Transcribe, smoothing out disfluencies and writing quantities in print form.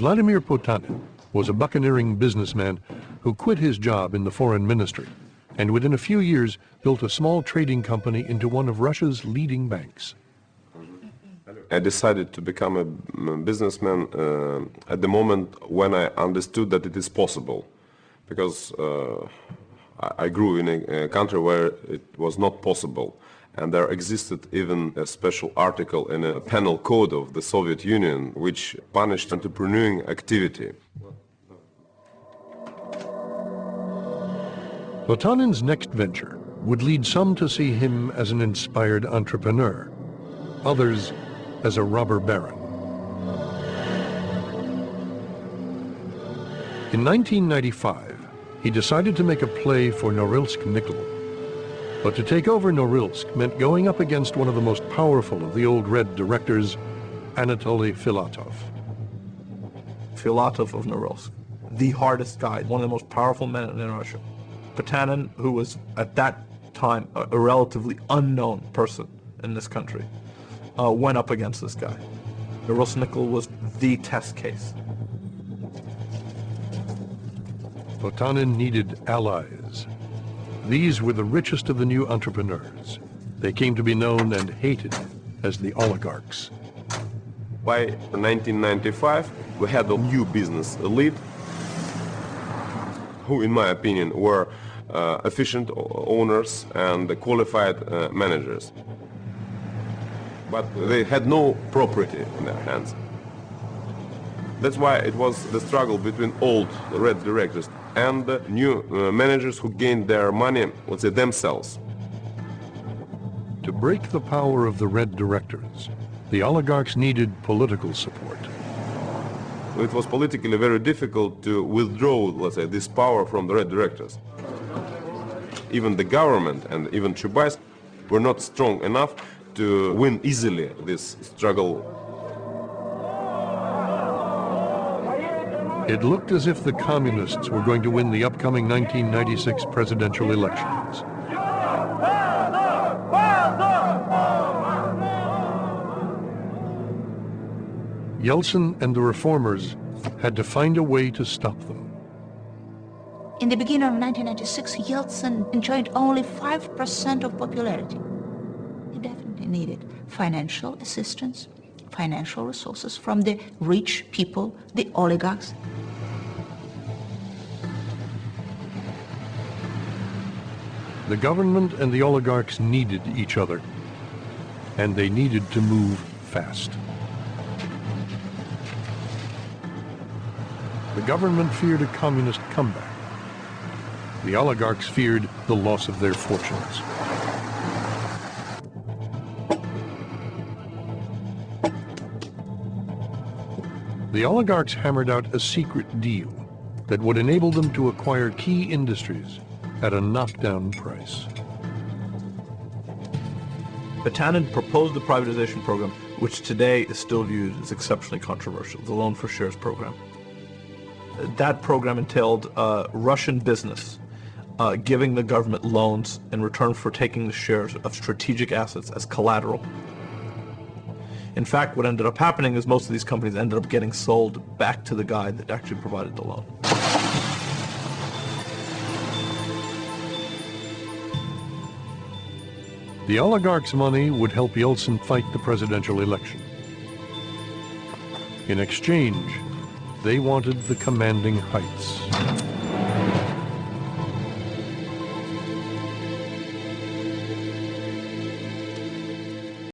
Vladimir Potanin was a buccaneering businessman who quit his job in the foreign ministry and within a few years built a small trading company into one of Russia's leading banks. I decided to become a businessman at the moment when I understood that it is possible, because I grew in a country where it was not possible, and there existed even a special article in a penal code of the Soviet Union which punished entrepreneuring activity. Potanin's next venture would lead some to see him as an inspired entrepreneur, others as a robber baron. In 1995, he decided to make a play for Norilsk Nickel. But to take over Norilsk meant going up against one of the most powerful of the old Red directors, Anatoly Filatov. Filatov of Norilsk, the hardest guy, one of the most powerful men in Russia. Potanin, who was at that time a relatively unknown person in this country, went up against this guy. Norilsk Nickel was the test case. Potanin needed allies. These were the richest of the new entrepreneurs. They came to be known and hated as the oligarchs. By 1995, we had a new business elite who, in my opinion, were efficient owners and qualified managers. But they had no property in their hands. That's why it was the struggle between old Red directors and the new managers who gained their money, let's say, themselves. To break the power of the Red directors, the oligarchs needed political support. It was politically very difficult to withdraw, let's say, this power from the Red directors. Even the government and even Chubais were not strong enough to win easily this struggle. It looked as if the communists were going to win the upcoming 1996 presidential elections. Yeltsin and the reformers had to find a way to stop them. In the beginning of 1996, Yeltsin enjoyed only 5% of popularity. He definitely needed financial assistance, financial resources from the rich people, the oligarchs. The government and the oligarchs needed each other, and they needed to move fast. The government feared a communist comeback. The oligarchs feared the loss of their fortunes. The oligarchs hammered out a secret deal that would enable them to acquire key industries at a knockdown price. Potanin proposed the privatization program, which today is still viewed as exceptionally controversial, the Loan for Shares program. That program entailed Russian business giving the government loans in return for taking the shares of strategic assets as collateral. In fact, what ended up happening is most of these companies ended up getting sold back to the guy that actually provided the loan. The oligarchs' money would help Yeltsin fight the presidential election. In exchange, they wanted the commanding heights.